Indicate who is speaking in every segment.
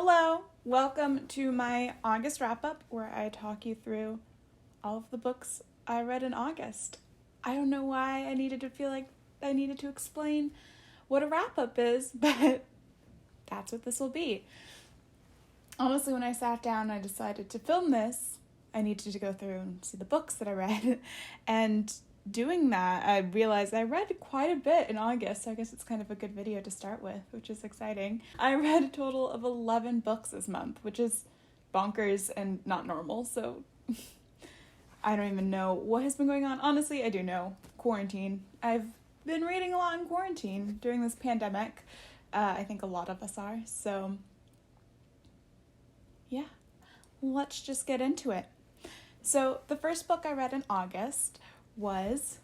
Speaker 1: Hello, welcome to my August wrap-up where I talk you through all of the books I read in August. I don't know why I needed to feel like I needed to explain what a wrap-up is, but that's what this will be. Honestly, when I sat down and I decided to film this, I needed to go through and see the books that I read, and doing that, I realized I read quite a bit in August, so I guess it's kind of a good video to start with, which is exciting. I read a total of 11 books this month, which is bonkers and not normal, so I don't even know what has been going on. Honestly, I do know. Quarantine. I've been reading a lot in quarantine during this pandemic. I think a lot of us are, so yeah, let's just get into it. So the first book I read in August was,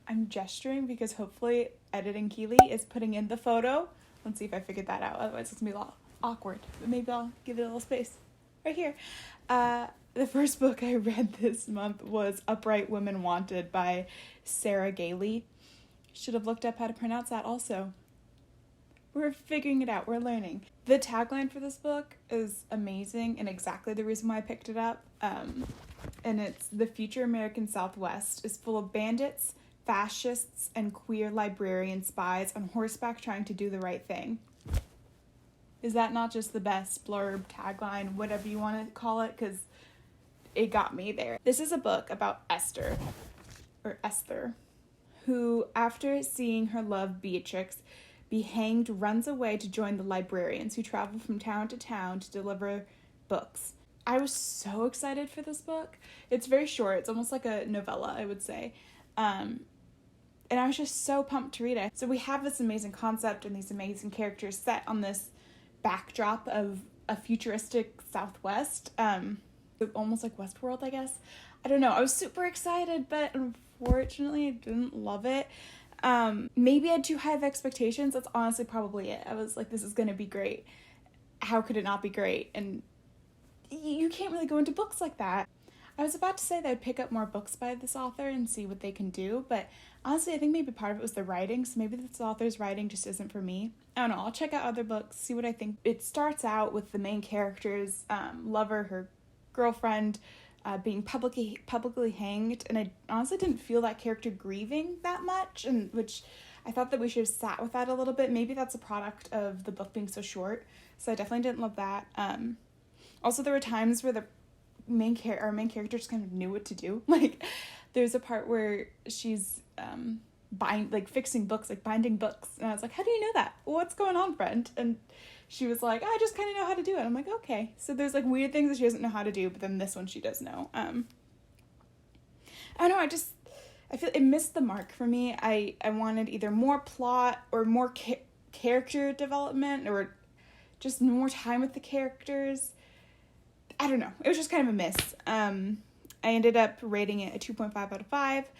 Speaker 1: I'm gesturing because hopefully Editing Keely is putting in the photo. Let's see if I figured that out, otherwise it's gonna be a lot awkward, but maybe I'll give it a little space right here. The first book I read this month was Upright Women Wanted by Sarah Gailey. Should have looked up how to pronounce that also. We're figuring it out, we're learning. The tagline for this book is amazing and exactly the reason why I picked it up. And it's, the future American Southwest is full of bandits, fascists, and queer librarian spies on horseback trying to do the right thing. Is that not just the best blurb, tagline, whatever you want to call it? Because it got me there. This is a book about Esther, who, after seeing her love Beatrix be hanged, runs away to join the librarians who travel from town to town to deliver books. I was so excited for this book. It's very short. It's almost like a novella, I would say. And I was just so pumped to read it. So we have this amazing concept and these amazing characters set on this backdrop of a futuristic Southwest. Almost like Westworld, I guess. I don't know. I was super excited, but unfortunately I didn't love it. Maybe I had too high of expectations. That's honestly probably it. I was like, this is going to be great. How could it not be great? And you can't really go into books like that. I was about to say that I'd pick up more books by this author and see what they can do, but honestly, I think maybe part of it was the writing, so maybe this author's writing just isn't for me. I don't know, I'll check out other books, see what I think. It starts out with the main character's lover, her girlfriend, being publicly hanged, and I honestly didn't feel that character grieving that much, and which I thought that we should have sat with that a little bit. Maybe that's a product of the book being so short, so I definitely didn't love that. Also, there were times where our main character just kind of knew what to do. Like, there's a part where she's fixing books, like binding books, and I was like, how do you know that? What's going on, friend? And she was like, I just kind of know how to do it. I'm like, okay. So there's like weird things that she doesn't know how to do, but then this one she does know. I don't know, I feel it missed the mark for me. I wanted either more plot or more character development or just more time with the characters. I don't know. It was just kind of a miss. I ended up rating it a 2.5 out of 5.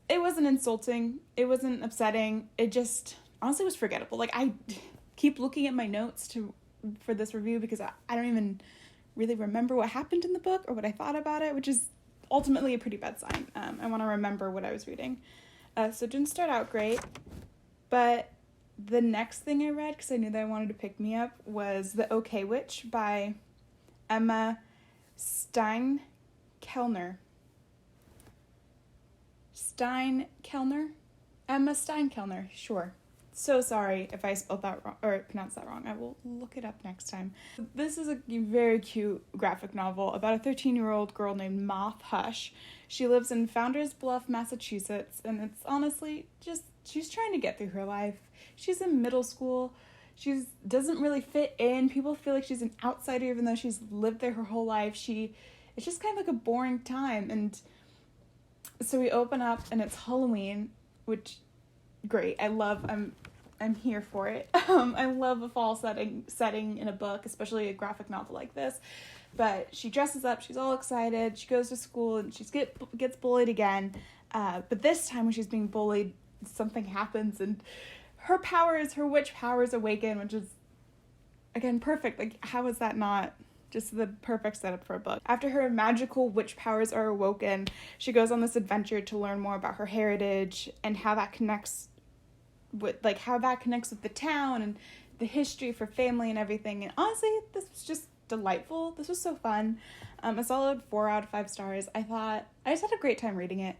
Speaker 1: It wasn't insulting. It wasn't upsetting. It just honestly was forgettable. Like, I keep looking at my notes for this review because I don't even really remember what happened in the book or what I thought about it, which is ultimately a pretty bad sign. I want to remember what I was reading. So it didn't start out great, but the next thing I read, because I knew that I wanted to pick me up, was The OK Witch by Emma Steinkellner. Emma Steinkellner, sure. So sorry if I spelled that wrong or pronounced that wrong. I will look it up next time. This is a very cute graphic novel about a 13-year-old girl named Moth Hush. She lives in Founder's Bluff, Massachusetts, and it's honestly just, she's trying to get through her life. She's in middle school. She doesn't really fit in. People feel like she's an outsider even though she's lived there her whole life. It's just kind of like a boring time. And so we open up and it's Halloween, which, great. I'm here for it. I love a fall setting in a book, especially a graphic novel like this. But she dresses up, she's all excited, she goes to school and she gets bullied again. But this time when she's being bullied, something happens and her witch powers awaken, which is, again, perfect. Like, how is that not just the perfect setup for a book? After her magical witch powers are awoken, she goes on this adventure to learn more about her heritage and how that connects with the town and the history for family and everything. And honestly, this was just delightful. This was so fun. A solid 4 out of 5 stars. I just had a great time reading it.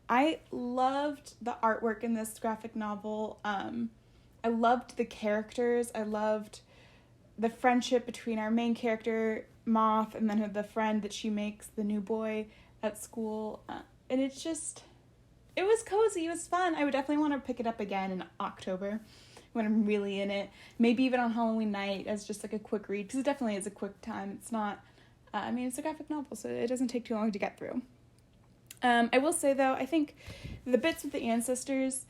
Speaker 1: I loved the artwork in this graphic novel. I loved the characters. I loved the friendship between our main character, Moth, and then the friend that she makes, the new boy at school. And it was cozy. It was fun. I would definitely want to pick it up again in October when I'm really in it. Maybe even on Halloween night as just like a quick read, because it definitely is a quick time. It's not, it's a graphic novel, so it doesn't take too long to get through. I will say, though, I think the bits with the ancestors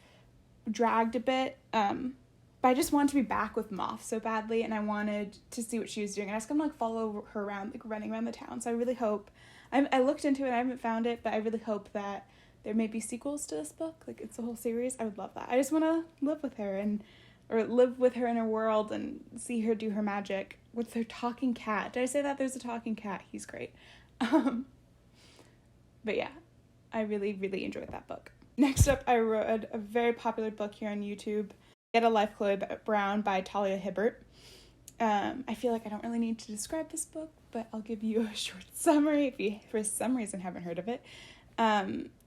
Speaker 1: dragged a bit, but I just wanted to be back with Moth so badly, and I wanted to see what she was doing. And I was going to, like, follow her around, like, running around the town. So I really hope, I looked into it, I haven't found it, but I really hope that there may be sequels to this book. Like, it's a whole series. I would love that. I just want to live with her, or live with her in her world and see her do her magic with her talking cat. Did I say that? There's a talking cat. He's great. But yeah, I really, really enjoyed that book. Next up, I read a very popular book here on YouTube, Get a Life, Chloe Brown by Talia Hibbert. I feel like I don't really need to describe this book, but I'll give you a short summary if you, for some reason, haven't heard of it.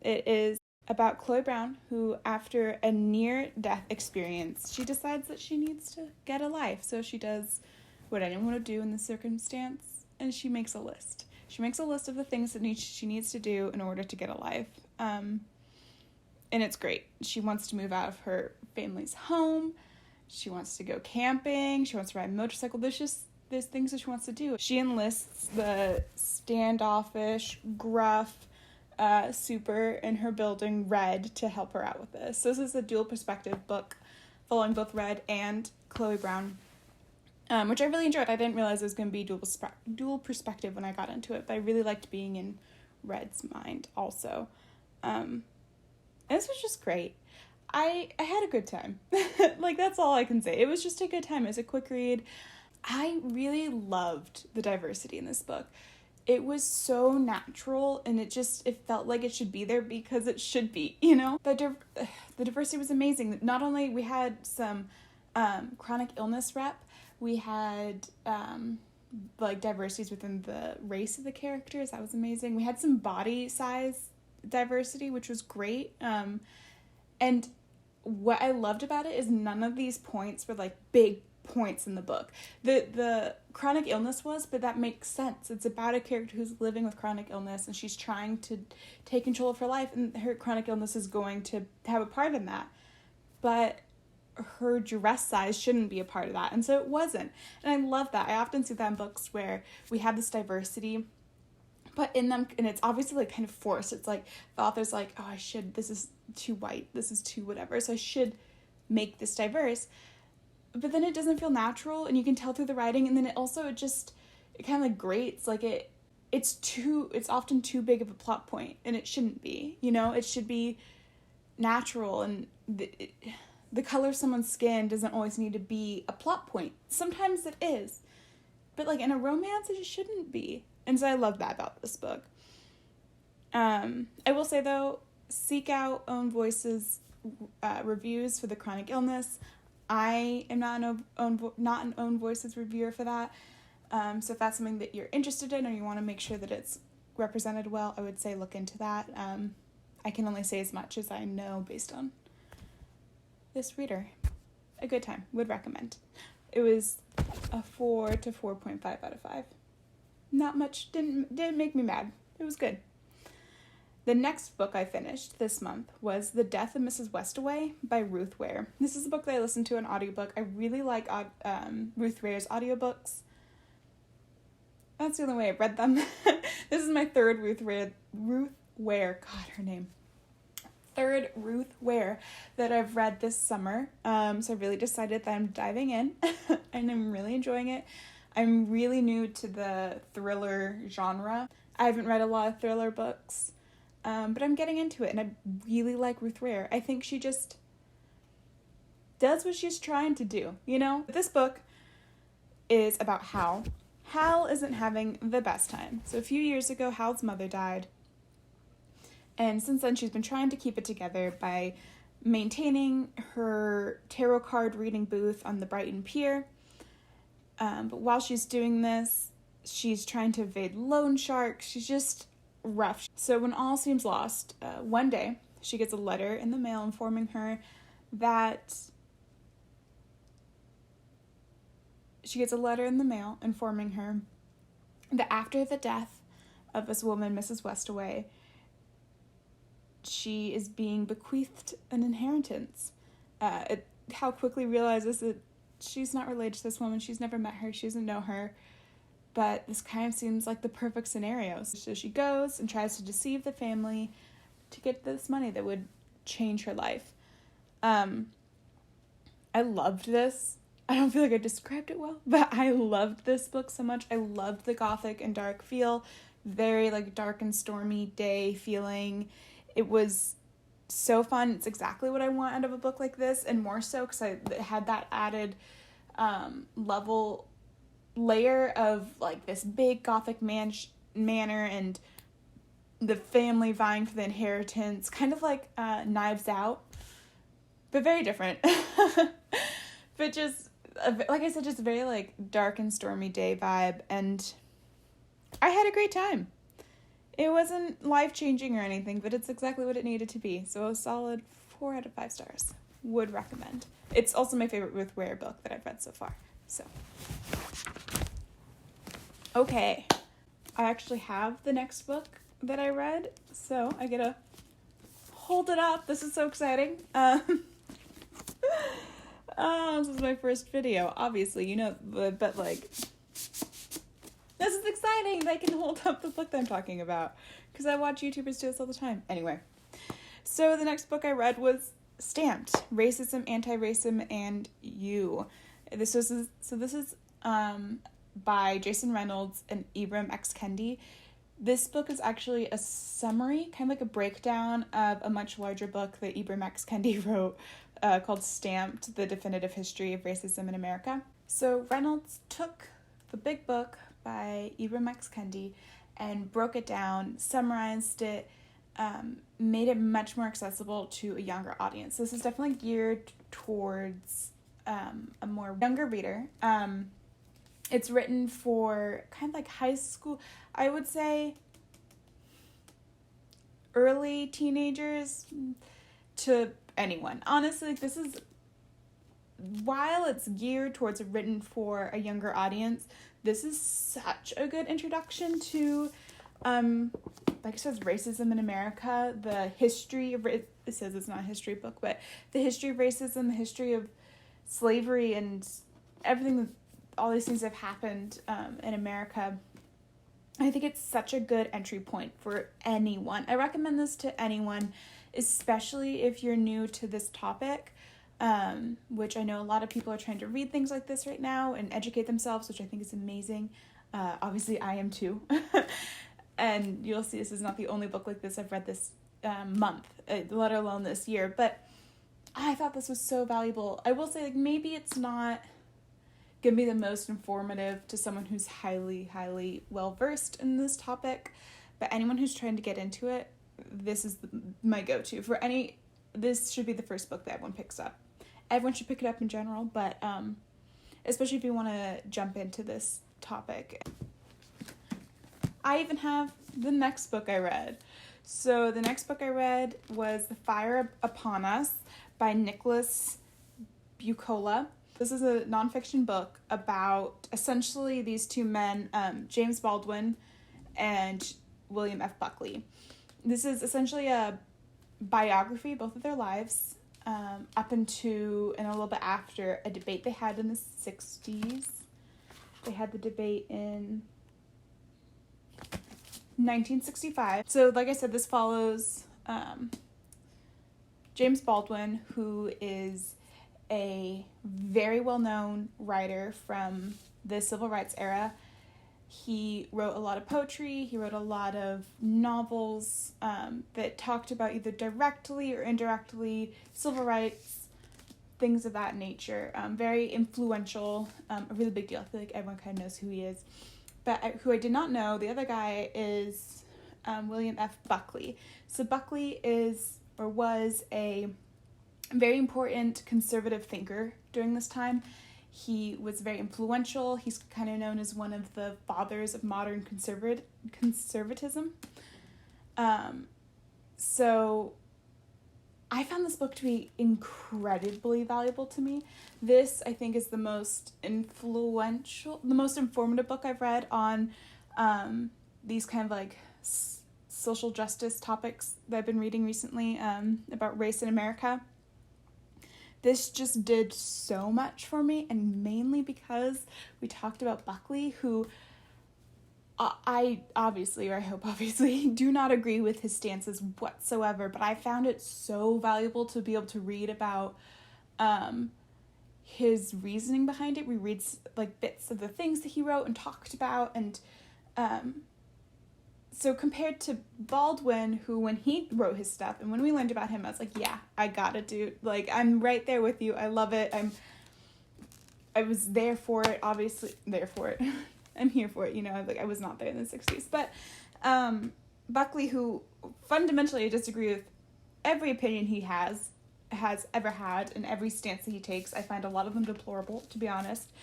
Speaker 1: It is about Chloe Brown, who, after a near-death experience, she decides that she needs to get a life. So she does what anyone would do in this circumstance, and she makes a list. She makes a list of the things that she needs to do in order to get a life. And it's great. She wants to move out of her family's home. She wants to go camping. She wants to ride a motorcycle. There's things that she wants to do. She enlists the standoffish, gruff, super in her building, Red, to help her out with this. So this is a dual perspective book following both Red and Chloe Brown, which I really enjoyed. I didn't realize it was going to be dual perspective when I got into it, but I really liked being in Red's mind also. And this was just great. I had a good time. Like, that's all I can say. It was just a good time. It was a quick read. I really loved the diversity in this book. It was so natural, and it felt like it should be there because it should be, you know? The diversity was amazing. Not only we had some chronic illness rep, we had like diversities within the race of the characters. That was amazing. We had some body size diversity, which was great. And what I loved about it is none of these points were like big points in the book. The chronic illness was, but that makes sense. It's about a character who's living with chronic illness, and she's trying to take control of her life, and her chronic illness is going to have a part in that. But her dress size shouldn't be a part of that, and so it wasn't. And I love that. I often see that in books where we have this diversity, but in them, and it's obviously like kind of forced. It's like the author's like, oh, this is too white, this is too whatever, so I should make this diverse. But then it doesn't feel natural, and you can tell through the writing, and then it kind of like grates. Like it's often too big of a plot point, and it shouldn't be, you know? It should be natural, and the color of someone's skin doesn't always need to be a plot point. Sometimes it is, but like in a romance, it just shouldn't be. And so I love that about this book. I will say, though, seek out Own Voices reviews for the chronic illness. I am not an Own Voices reviewer for that. So if that's something that you're interested in, or you want to make sure that it's represented well, I would say look into that. I can only say as much as I know based on this reader. A good time. Would recommend. It was a 4 to 4.5 out of 5. Not much. Didn't make me mad. It was good. The next book I finished this month was The Death of Mrs Westaway by Ruth Ware. This is a book that I listened to an audiobook. I really like Ruth Ware's audiobooks. That's the only way I've read them. This is my third Ruth Ware, God, her name. Third Ruth Ware that I've read this summer. So I really decided that I'm diving in, and I'm really enjoying it. I'm really new to the thriller genre. I haven't read a lot of thriller books, but I'm getting into it, and I really like Ruth Ware. I think she just does what she's trying to do, you know? This book is about Hal. Hal isn't having the best time. So a few years ago, Hal's mother died, and since then she's been trying to keep it together by maintaining her tarot card reading booth on the Brighton Pier. But while she's doing this, she's trying to evade loan sharks. She's just rough. So when all seems lost, one day she gets a letter in the mail informing her that after the death of this woman, Mrs. Westaway, she is being bequeathed an inheritance. Hal quickly realizes that she's not related to this woman. She's never met her. She doesn't know her. But this kind of seems like the perfect scenario. So she goes and tries to deceive the family to get this money that would change her life. I loved this. I don't feel like I described it well, but I loved this book so much. I loved the gothic and dark feel. Very like dark and stormy day feeling. It was so fun. It's exactly what I want out of a book like this, and more so because I had that added layer of like this big gothic manor and the family vying for the inheritance, kind of like Knives Out, but very different. But just like I said, just a very like dark and stormy day vibe, and I had a great time. It wasn't life-changing or anything, but it's exactly what it needed to be. So a solid 4 out of 5 stars. Would recommend. It's also my favorite Ruth Ware book that I've read so far. So, okay. I actually have the next book that I read, so I get to hold it up. This is so exciting. This is my first video, obviously, you know, but like, this is exciting that I can hold up the book that I'm talking about, because I watch YouTubers do this all the time. Anyway, so the next book I read was Stamped: Racism, Anti-Racism, and You. This is by Jason Reynolds and Ibram X. Kendi. This book is actually a summary, kind of like a breakdown of a much larger book that Ibram X. Kendi wrote called Stamped: The Definitive History of Racism in America. So Reynolds took the big book by Ibram X. Kendi and broke it down, summarized it, made it much more accessible to a younger audience. This is definitely geared towards a more younger reader. It's written for kind of like high school, I would say early teenagers to anyone. Honestly, this is, while it's geared towards written for a younger audience, this is such a good introduction to, like it says, racism in America, the history of, it says it's not a history book, but the history of racism, the history of slavery, and everything that all these things have happened in America. I think it's such a good entry point for anyone. I recommend this to anyone, especially if you're new to this topic, which I know a lot of people are trying to read things like this right now and educate themselves, which I think is amazing. Obviously, I am too. And you'll see this is not the only book like this I've read this month, let alone this year. But I thought this was so valuable. I will say, like, maybe it's not going to be the most informative to someone who's highly, highly well-versed in this topic. But anyone who's trying to get into it, this is my go-to. This should be the first book that everyone picks up. Everyone should pick it up in general, but especially if you want to jump into this topic. I even have the next book I read. So the next book I read was The Fire Upon Us by Nicholas Bucola. This is a nonfiction book about essentially these two men, James Baldwin and William F. Buckley. This is essentially a biography, both of their lives, up into and a little bit after a debate they had in the 60s. They had the debate in 1965. So like I said, this follows James Baldwin, who is a very well-known writer from the civil rights era. He wrote a lot of poetry, he wrote a lot of novels that talked about either directly or indirectly civil rights, things of that nature. Very influential, a really big deal. I feel like everyone kind of knows who he is. But who I did not know, the other guy is William F. Buckley. So Buckley is, or was, a very important conservative thinker during this time. He was very influential. He's kind of known as one of the fathers of modern conservatism. So I found this book to be incredibly valuable to me. This, I think, is the most informative book I've read on these kind of like social justice topics that I've been reading recently, about race in America. This just did so much for me, and mainly because we talked about Buckley, who I hope obviously, do not agree with his stances whatsoever, but I found it so valuable to be able to read about his reasoning behind it. We read like bits of the things that he wrote and talked about, and so compared to Baldwin, who when he wrote his stuff and when we learned about him, I was like, yeah, I got it, dude. Like, I'm right there with you. I love it. I was there for it, obviously there for it. I'm here for it, like I was not there in the 60s. But Buckley, who fundamentally I disagree with every opinion he has ever had and every stance that he takes. I find a lot of them deplorable, to be honest.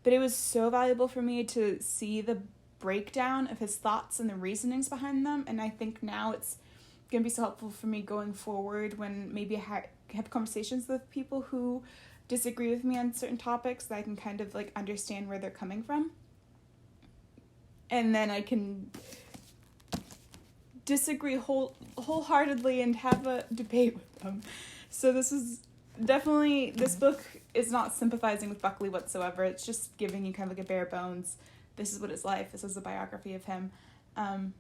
Speaker 1: But it was so valuable for me to see the breakdown of his thoughts and the reasonings behind them, and I think now it's going to be so helpful for me going forward when maybe I have conversations with people who disagree with me on certain topics, that I can kind of like understand where they're coming from, and then I can disagree wholeheartedly and have a debate with them. So this book is not sympathizing with Buckley whatsoever. It's just giving you kind of like a bare bones, this is what his life, this is a biography of him, and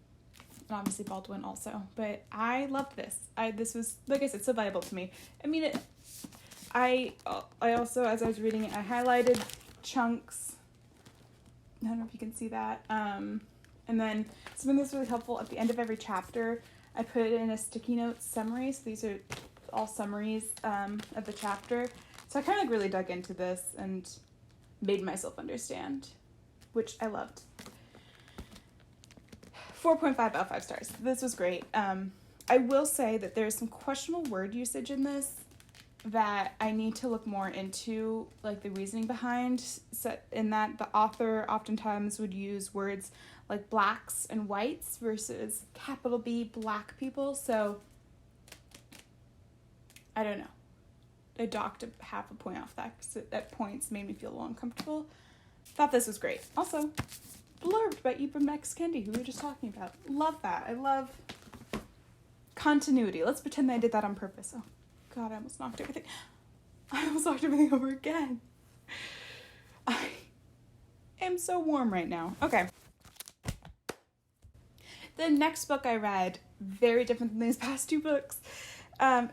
Speaker 1: obviously Baldwin also. But I loved this. This was, like I said, so valuable to me. I mean, I also, as I was reading it, I highlighted chunks. I don't know if you can see that. And then something that's really helpful at the end of every chapter, I put it in a sticky notes summary. So these are all summaries of the chapter. So I kind of like really dug into this and made myself understand, which I loved. 4.5 out of 5 stars. This was great. I will say that there's some questionable word usage in this that I need to look more into, like the reasoning behind. So in that, the author oftentimes would use words like blacks and whites versus capital B black people. So I don't know. I docked half a point off that because at points made me feel a little uncomfortable. Thought this was great. Also, Blurbed by Ibram X. Kendi, who we were just talking about. Love that. I love continuity. Let's pretend that I did that on purpose. Oh, God, I almost knocked everything over again. I am so warm right now. Okay. The next book I read, very different than these past two books,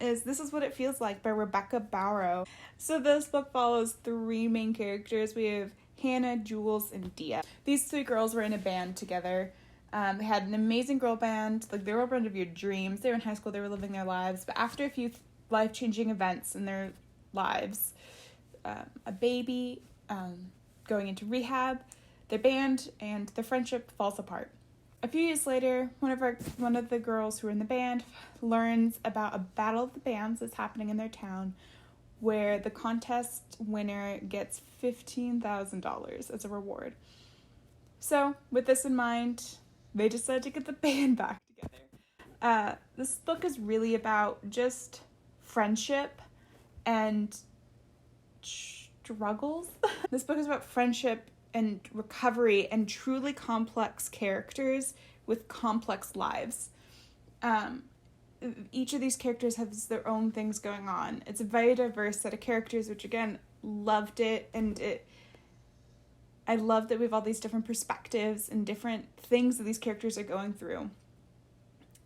Speaker 1: is This Is What It Feels Like by Rebecca Barrow. So this book follows 3 main characters. We have Hannah, Jules, and Dia. These 3 girls were in a band together. They had an amazing girl band. Like, they were a band of your dreams. They were in high school. They were living their lives. But after a few life-changing events in their lives, a baby, going into rehab, their band and their friendship falls apart. A few years later, one of the girls who were in the band learns about a battle of the bands that's happening in their town, where the contest winner gets $15,000 as a reward. So, with this in mind, they decide to get the band back together. This book is really about just friendship and struggles. This book is about friendship and recovery and truly complex characters with complex lives. Each of these characters has their own things going on. It's a very diverse set of characters, which again, loved it. And I love that we have all these different perspectives and different things that these characters are going through.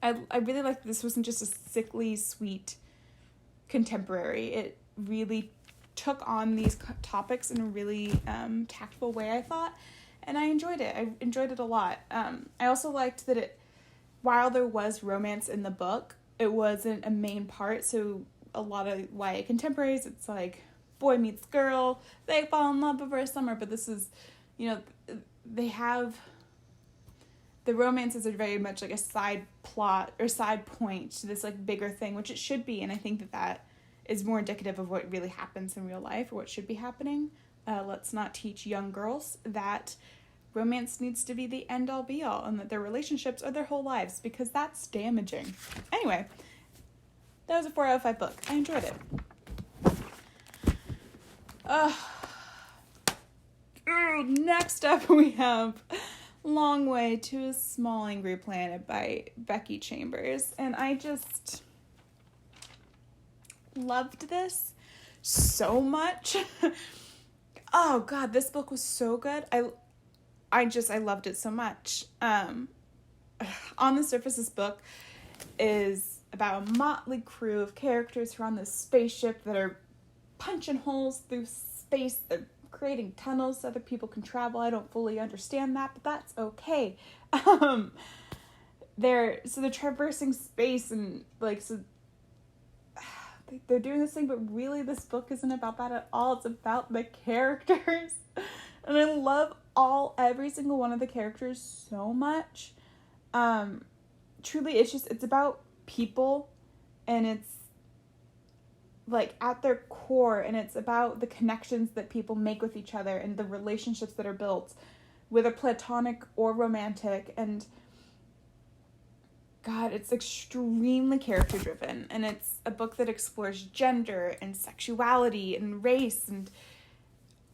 Speaker 1: I really like that this wasn't just a sickly, sweet contemporary. It really took on these topics in a really tactful way, I thought, and I enjoyed it. I enjoyed it a lot. I also liked that while there was romance in the book, it wasn't a main part. So a lot of YA contemporaries, it's like boy meets girl, they fall in love over a summer, but this is, they have, the romances are very much like a side plot or side point to this like bigger thing, which it should be, and I think that is more indicative of what really happens in real life or what should be happening. Let's not teach young girls that romance needs to be the end-all be-all and that their relationships are their whole lives, because that's damaging. Anyway, that was a 4 out of 5 book. I enjoyed it. Next up we have Long Way to a Small Angry Planet by Becky Chambers. And I just loved this so much. Oh God, this book was so good. I loved it so much. On the surface, this book is about a motley crew of characters who are on this spaceship that are punching holes through space. They're creating tunnels so other people can travel. I don't fully understand that, but that's okay. They're traversing space and they're doing this thing, but really this book isn't about that at all. It's about the characters. And I love every single one of the characters so much. Truly, it's about people, and it's like at their core, and it's about the connections that people make with each other and the relationships that are built, whether platonic or romantic. And God, it's extremely character driven, and it's a book that explores gender and sexuality and race, and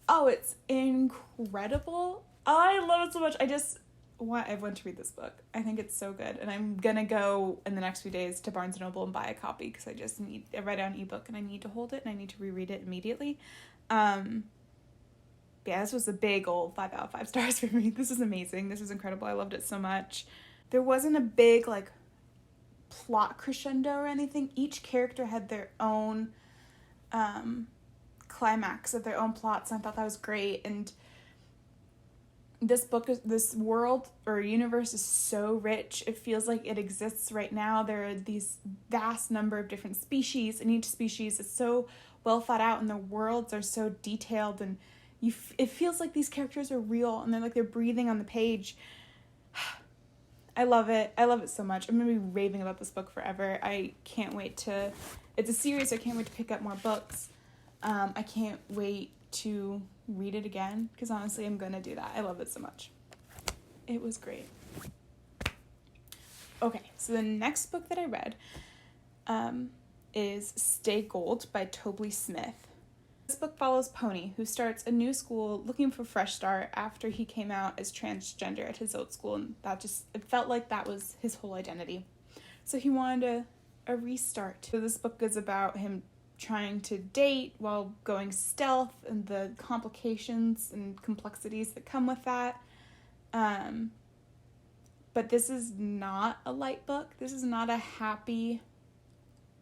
Speaker 1: it's incredible. I love it so much. I just want everyone to read this book. I think it's so good, and I'm gonna go in the next few days to Barnes & Noble and buy a copy, because I read it on ebook and I need to hold it and I need to reread it immediately. This was a big old 5 out of 5 stars for me. This is amazing. This is incredible. I loved it so much. There wasn't a big plot crescendo or anything. Each character had their own climax of their own plots, and I thought that was great. And this world or universe is so rich. It feels like it exists right now. There are these vast number of different species, and each species is so well thought out, and the worlds are so detailed, and it feels like these characters are real, and they're breathing on the page. I love it. I love it so much. I'm going to be raving about this book forever. I can't wait to... It's a series. I can't wait to pick up more books. I can't wait to read it again, because honestly, I'm going to do that. I love it so much. It was great. Okay, so the next book that I read is Stay Gold by Toby Smith. This book follows Pony, who starts a new school looking for a fresh start after he came out as transgender at his old school, and it felt like that was his whole identity. So he wanted a restart. So this book is about him trying to date while going stealth and the complications and complexities that come with that. But this is not a light book. This is not a happy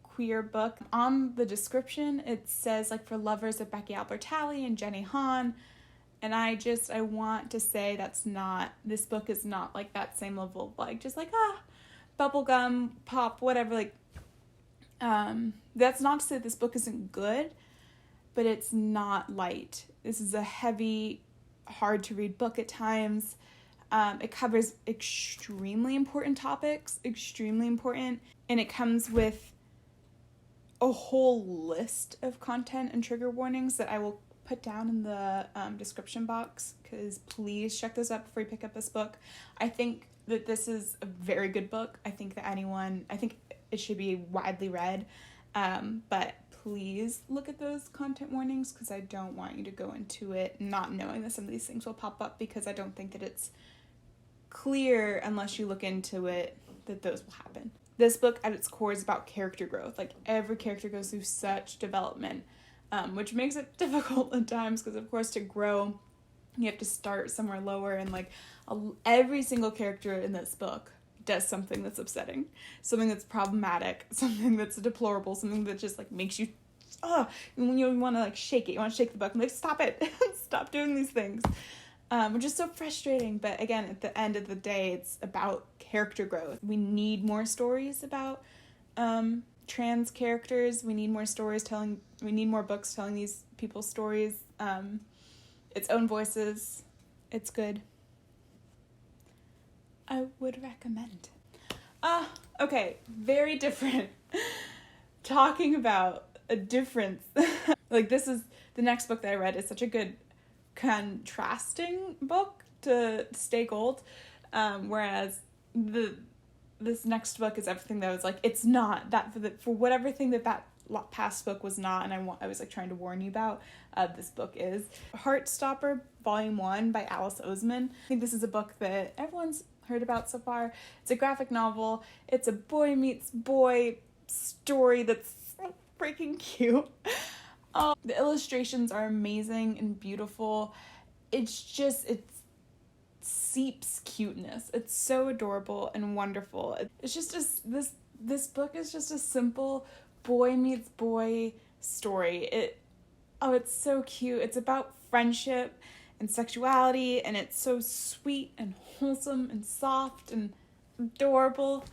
Speaker 1: queer book. On the description, it says for lovers of Becky Albertalli and Jenny Han, and I want to say this book is not that same level of bubblegum pop, whatever. That's not to say this book isn't good, but it's not light. This is a heavy, hard to read book at times. It covers extremely important topics, and it comes with a whole list of content and trigger warnings that I will put down in the description box, because please check those out before you pick up this book. I think that this is a very good book. I think it should be widely read, but please look at those content warnings, because I don't want you to go into it not knowing that some of these things will pop up, because I don't think that it's clear unless you look into it that those will happen. This book at its core is about character growth. Every character goes through such development, which makes it difficult at times, because of course to grow you have to start somewhere lower, and every single character in this book does something that's upsetting, something that's problematic, something that's deplorable, something that just makes you when you want to shake it, you want to shake the book and stop it. Stop doing these things, which is so frustrating. But again, at the end of the day, it's about character growth. We need more stories about trans characters. We need more we need more books telling these people's stories, its own voices. It's good. I would recommend. Okay, very different. Talking about a difference. Like, this is, the next book that I read is such a good contrasting book to Stay Gold, whereas this next book is everything that I was like, it's not that, for whatever thing that past book was not, and I was like trying to warn you about, this book is Heartstopper Volume 1 by Alice Oseman. I think this is a book that everyone's heard about so far. It's a graphic novel. It's a boy meets boy story that's so freaking cute. The illustrations are amazing and beautiful. It seeps cuteness. It's so adorable and wonderful. It's just this book is just a simple boy meets boy story. It's so cute. It's about friendship and sexuality, and it's so sweet and wholesome and soft and adorable.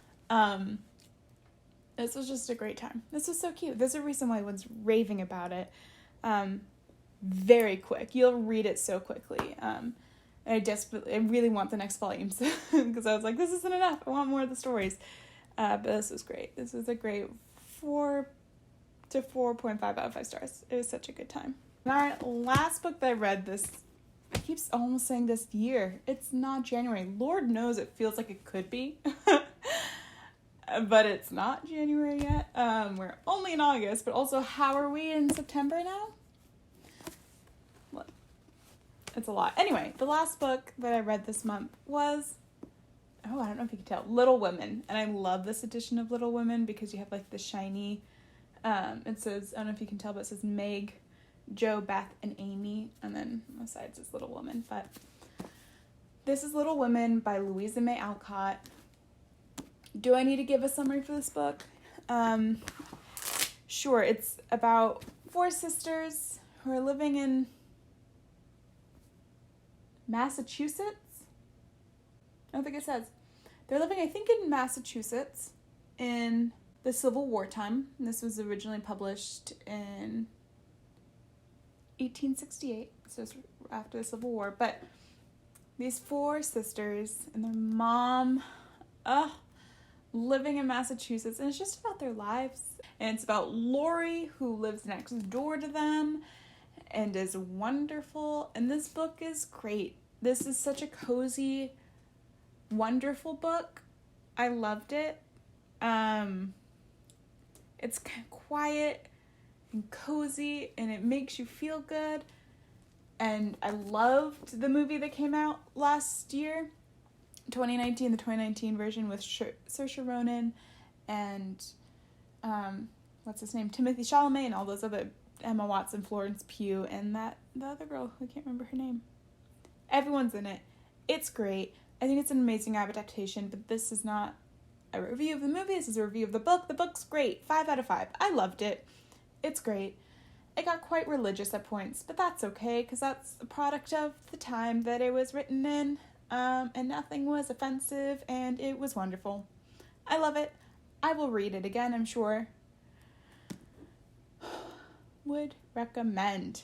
Speaker 1: This was just a great time. This was so cute. There's a reason why everyone's raving about it. Very quick. You'll read it so quickly. I really want the next volumes because I was like, this isn't enough. I want more of the stories. But this was great. This was a great 4 to 4.5 out of 5 stars. It was such a good time. And our last book that I read I keep almost saying this year. It's not January. Lord knows it feels like it could be. But it's not January yet. We're only in August, but also how are we in September now? Look, it's a lot. Anyway, the last book that I read this month was, I don't know if you can tell, Little Women. And I love this edition of Little Women because you have like the shiny, it says, I don't know if you can tell, but it says Meg, Jo, Beth, and Amy. And then on the side it says Little Women. But this is Little Women by Louisa May Alcott. Do I need to give a summary for this book? Sure. It's about 4 sisters who are living in Massachusetts. I don't think it says. They're living, I think, in Massachusetts in the Civil War time. And this was originally published in 1868, so it's after the Civil War. But these 4 sisters and their mom, living in Massachusetts, and it's just about their lives. And it's about Lori, who lives next door to them and is wonderful. And this book is great. This is such a cozy, wonderful book. I loved it. It's quiet and cozy, and it makes you feel good. And I loved the movie that came out last year, 2019, the 2019 version with Saoirse Ronan and what's his name, Timothy Chalamet, and all those other, Emma Watson, Florence Pugh, and the other girl, I can't remember her name. Everyone's in it. It's great. I think it's an amazing adaptation, but this is not a review of the movie. This is a review of the book. The book's great. 5 out of 5. I loved it. It's great. It got quite religious at points, but that's okay, because that's a product of the time that it was written in, and nothing was offensive, and it was wonderful. I love it. I will read it again, I'm sure. Would recommend.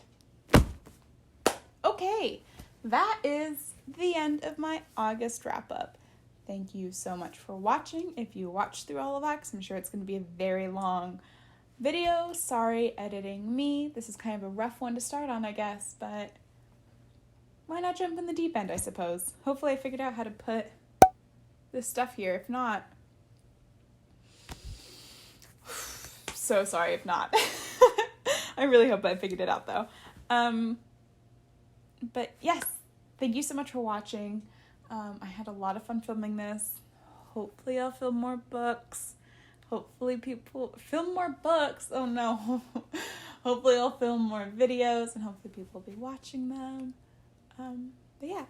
Speaker 1: Okay, that is the end of my August wrap-up. Thank you so much for watching. If you watched through all of that, 'cause I'm sure it's going to be a very long video. Sorry, editing me. This is kind of a rough one to start on, I guess, but why not jump in the deep end, I suppose? Hopefully I figured out how to put this stuff here. If not, so sorry if not. I really hope I figured it out, though. But yes, thank you so much for watching. I had a lot of fun filming this. Hopefully I'll film more books. Hopefully people film more books. Oh no. Hopefully I'll film more videos, and hopefully people will be watching them. But yeah,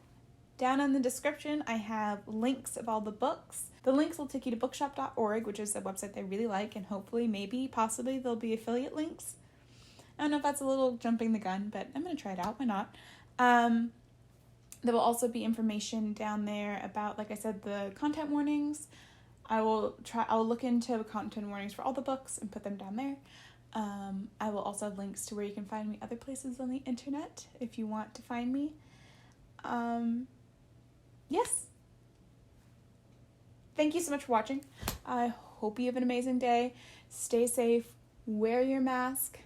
Speaker 1: down in the description I have links of all the books. The links will take you to bookshop.org, which is a website I really like, and hopefully, maybe, possibly, there'll be affiliate links. I don't know if that's a little jumping the gun, but I'm going to try it out. Why not? There will also be information down there about, like I said, the content warnings. I'll look into content warnings for all the books and put them down there. I will also have links to where you can find me other places on the internet if you want to find me. Yes. Thank you so much for watching. I hope you have an amazing day. Stay safe. wear your mask,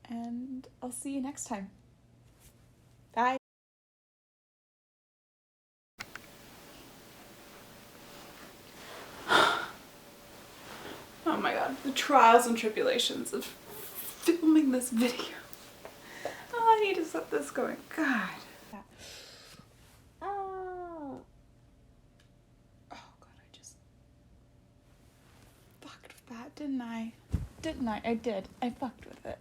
Speaker 1: and I'll see you next time. Bye. Oh my god, the trials and tribulations of filming this video. Oh, I need to set this going. God. Oh god, I just fucked with that, didn't I? I did. I fucked with it.